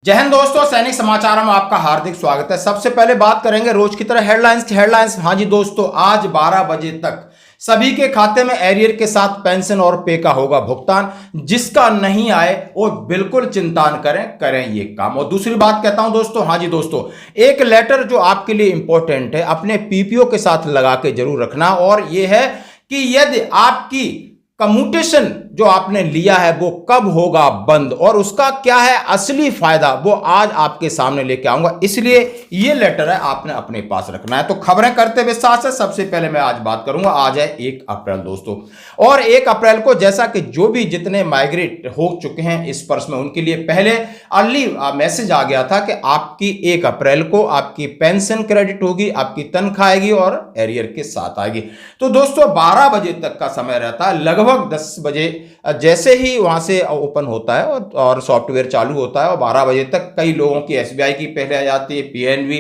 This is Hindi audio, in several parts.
जय हिंद दोस्तों, सैनिक समाचार में आपका हार्दिक स्वागत है। सबसे पहले बात करेंगे रोज की तरह हेडलाइंस। हाँ जी दोस्तों, आज 12 बजे तक सभी के खाते में एरियर के साथ पेंशन और पे का होगा भुगतान। जिसका नहीं आए वो बिल्कुल चिंता न करें ये काम। और दूसरी बात कहता हूं दोस्तों, हाँ जी दोस्तों, एक लेटर जो आपके लिए इंपॉर्टेंट है अपने पीपीओ के साथ लगा के जरूर रखना, और ये है कि यदि आपकी कम्यूटेशन जो आपने लिया है वो कब होगा बंद और उसका क्या है असली फायदा, वो आज आपके सामने लेके आऊंगा। इसलिए ये लेटर है आपने अपने पास रखना है। तो खबरें करते हुए साथ से सबसे पहले मैं आज बात करूंगा, आज है 1 अप्रैल दोस्तों, और 1 अप्रैल को जैसा कि जो भी जितने माइग्रेट हो चुके हैं इस पर्स में उनके लिए पहले अर्ली मैसेज आ गया था कि आपकी 1 अप्रैल को आपकी पेंशन क्रेडिट होगी, आपकी तनख्वाह आएगी और एरियर के साथ आएगी। तो दोस्तों 12 बजे तक का समय रहता है, लगभग 10 बजे जैसे ही वहां से ओपन होता है और सॉफ्टवेयर चालू होता है, और 12 बजे तक कई लोगों की एसबीआई की पहले आ जाती है, पीएनबी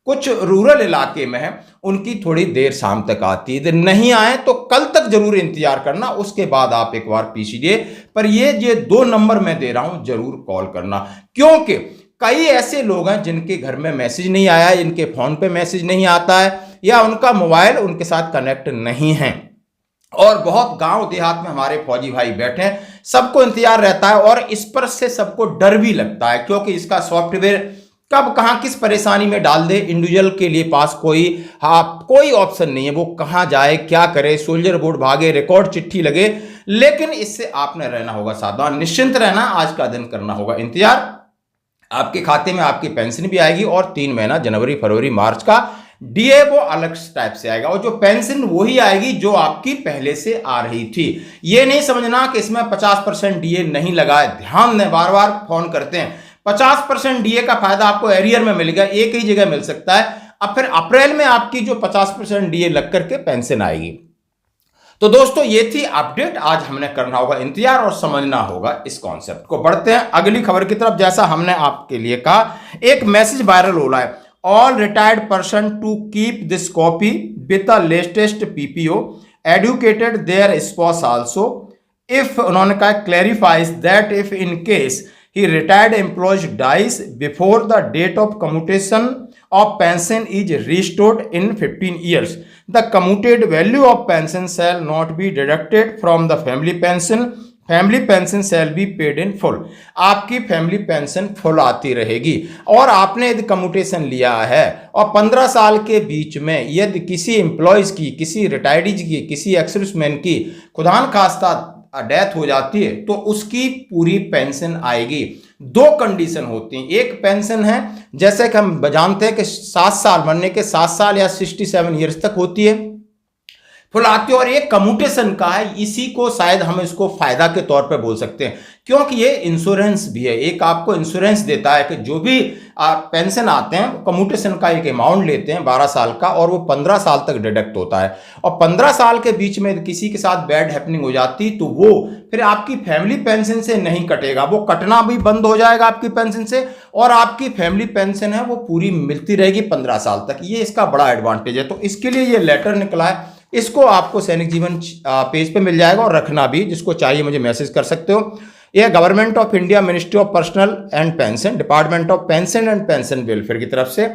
कुछ रूरल इलाके में है उनकी थोड़ी देर शाम तक आती है। यदि नहीं आए तो कल तक जरूर इंतजार करना, उसके बाद आप एक बार पीसीए पर ये 2 नंबर मैं दे रहा हूं जरूर कॉल करना, क्योंकि कई ऐसे लोग हैं जिनके घर में मैसेज नहीं आया, इनके फोन पे मैसेज नहीं आता है या उनका मोबाइल उनके साथ कनेक्ट नहीं है, और बहुत गांव देहात में हमारे फौजी भाई बैठे हैं, सबको इंतजार रहता है और इस पर से सबको डर भी लगता है, क्योंकि इसका सॉफ्टवेयर कब कहां किस परेशानी में डाल दे। इंडिविजुअल के लिए पास कोई ऑप्शन नहीं है, वो कहां जाए क्या करे, सोल्जर बोर्ड भागे, रिकॉर्ड चिट्ठी लगे। लेकिन इससे आपने रहना होगा सावधान, निश्चिंत रहना, आज का दिन करना होगा इंतजार। आपके खाते में आपकी पेंशन भी आएगी और 3 महीना जनवरी फरवरी मार्च का डीए वो अलग टाइप से आएगा, और जो पेंशन वही आएगी जो आपकी पहले से आ रही थी। ये नहीं समझना कि इसमें 50% डीए नहीं लगा है, ध्यान दें, बार बार फोन करते हैं। 50% डीए का फायदा आपको एरियर में मिलेगा, एक ही जगह मिल सकता है। अब फिर अप्रैल में आपकी जो 50% डीए लग करके पेंशन आएगी। तो दोस्तों ये थी अपडेट, आज हमने करना होगा इंतजार और समझना होगा इस कॉन्सेप्ट को। बढ़ते हैं अगली खबर की तरफ। जैसा हमने आपके लिए कहा, एक मैसेज वायरल हो रहा है, all retired person to keep this copy with the latest PPO, educated their spouse also. If उन्होंने कहा clarifies that if in case he retired employee dies before the date of commutation of pension is restored in 15 years, the commuted value of pension shall not be deducted from the family pension. Family pension shall be paid in full. आपकी फैमिली पेंशन फुल आती रहेगी, और आपने यदि कम्यूटेशन लिया है और 15 साल के बीच में यदि किसी एम्प्लॉयज की, किसी रिटायर्डीज की, किसी एक्सर्विसमैन की खुदा न खास्ता डेथ हो जाती है तो उसकी पूरी पेंशन आएगी। 2 कंडीशन होती हैं। एक पेंशन है जैसे कि हम जानते हैं कि 7 साल मरने के 7 साल या 67 ईयर्स तक होती है, फुल आती है, और एक कम्यूटेशन का है, इसी को शायद हम इसको फायदा के तौर पे बोल सकते हैं, क्योंकि ये इंश्योरेंस भी है, एक आपको इंश्योरेंस देता है कि जो भी पेंशन आते हैं कम्यूटेशन का एक अमाउंट लेते हैं 12 साल का, और वो 15 साल तक डिडक्ट होता है, और 15 साल के बीच में किसी के साथ बैड हैपनिंग हो जाती तो वो फिर आपकी फैमिली पेंशन से नहीं कटेगा, वो कटना भी बंद हो जाएगा आपकी पेंशन से, और आपकी फैमिली पेंशन है वो पूरी मिलती रहेगी 15 साल तक। ये इसका बड़ा एडवांटेज है। तो इसके लिए ये लेटर निकला है, इसको आपको सैनिक जीवन पेज पे मिल जाएगा, और रखना भी, जिसको चाहिए मुझे मैसेज कर सकते हो। यह government of India ministry of personnel and pension, department of pension and pension welfare की तरफ से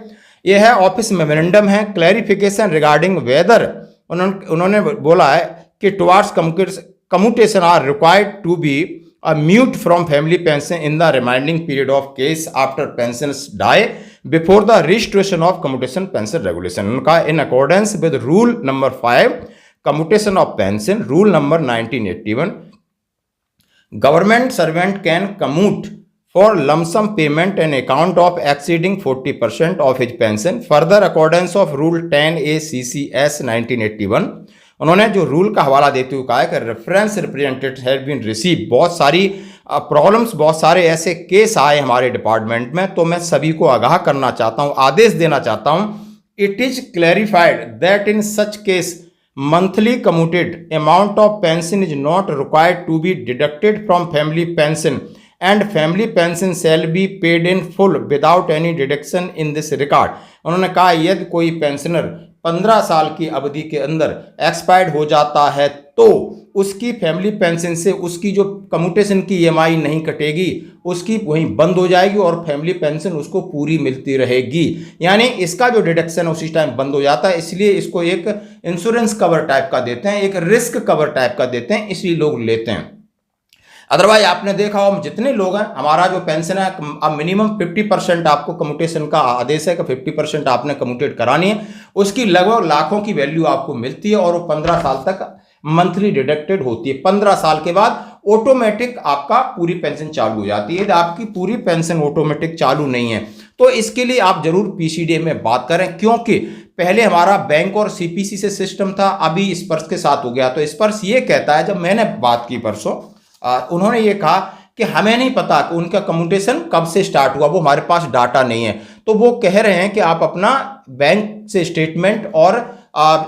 यह है। ऑफिस मेमोरेंडम है, क्लैरिफिकेशन रिगार्डिंग वेदर, उन्होंने बोला है कि towards commutation are required to be mute from family pension in the reminding period of case after pensioners die before the registration of commutation pension regulation. उनका in accordance with rule number 5 commutation of pension, rule number 1981, government servant can commute for lump sum payment an account of exceeding 40% of his pension further accordance of rule 10A-CCS 1981। उन्होंने जो रूल का हवाला देते हुए कहा है कि reference representative have been receive, बहुत सारी प्रॉब्लम्स, बहुत सारे ऐसे केस आए हमारे डिपार्टमेंट में, तो मैं सभी को आगाह करना चाहता हूं, आदेश देना चाहता हूं। It is clarified that in such case monthly commuted amount of pension is not required to be deducted from family pension and family pension shall be paid in full without any deduction in this regard। उन्होंने कहा यदि कोई पेंशनर 15 साल की अवधि के अंदर एक्सपायर्ड हो जाता है तो उसकी फैमिली पेंशन से उसकी जो कम्यूटेशन की ईएमआई नहीं कटेगी, उसकी वहीं बंद हो जाएगी और फैमिली पेंशन उसको पूरी मिलती रहेगी। यानी इसका जो डिडक्शन है उसी टाइम बंद हो जाता है, इसलिए इसको एक इंश्योरेंस कवर टाइप का देते हैं, एक रिस्क कवर टाइप का देते हैं, इसलिए लोग लेते हैं। अदरवाइज आपने देखा हो जितने लोग हैं, हमारा जो पेंशन है अब मिनिमम 50% आपको कम्यूटेशन का आदेश है कि 50% आपने कम्यूटेट करानी है, उसकी लगभग लाखों की वैल्यू आपको मिलती है और वो 15 साल तक मंथली डिडक्टेड होती है। 15 साल के बाद ऑटोमेटिक आपका पूरी पेंशन चालू हो जाती है। यदि आपकी पूरी पेंशन ऑटोमेटिक चालू नहीं है तो इसके लिए आप जरूर पीसीडीए में बात करें, क्योंकि पहले हमारा बैंक और सीपीसी से सिस्टम था, अभी स्पर्श के साथ हो गया। तो स्पर्श ये कहता है, जब मैंने बात की परसों, उन्होंने ये कहा कि हमें नहीं पता कि उनका कम्यूटेशन कब से स्टार्ट हुआ, वो हमारे पास डाटा नहीं है। तो वो कह रहे हैं कि आप अपना बैंक से स्टेटमेंट और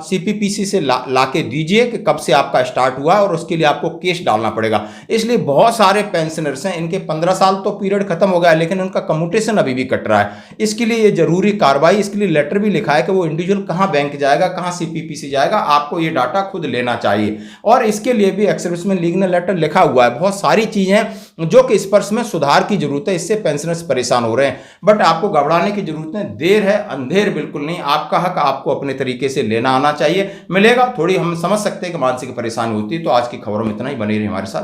सीपीपीसी से लाके दीजिए कि कब से आपका स्टार्ट हुआ है, और उसके लिए आपको केस डालना पड़ेगा। इसलिए बहुत सारे पेंशनर्स हैं, इनके 15 साल तो पीरियड खत्म हो गया लेकिन उनका कम्यूटेशन अभी भी कट रहा है। इसके लिए ये जरूरी कार्रवाई, इसके लिए लेटर भी लिखा है कि वो इंडिविजुअल कहाँ बैंक जाएगा, कहाँ सीपीपीसी जाएगा, आपको ये डाटा खुद लेना चाहिए। और इसके लिए भी एक्स सर्विसमैन लीग ने लेटर लिखा हुआ है। बहुत सारी चीजें हैं जो कि स्पर्श में सुधार की जरूरत है, इससे पेंशनर्स परेशान हो रहे हैं। बट आपको घबराने की जरूरत नहीं, देर है अंधेर बिल्कुल नहीं। आपका हक आपको अपने तरीके से लेना आना चाहिए, मिलेगा। थोड़ी हम समझ सकते हैं कि मानसिक परेशानी होती है। तो आज की खबरों में इतना ही, बने रहिए हमारे साथ।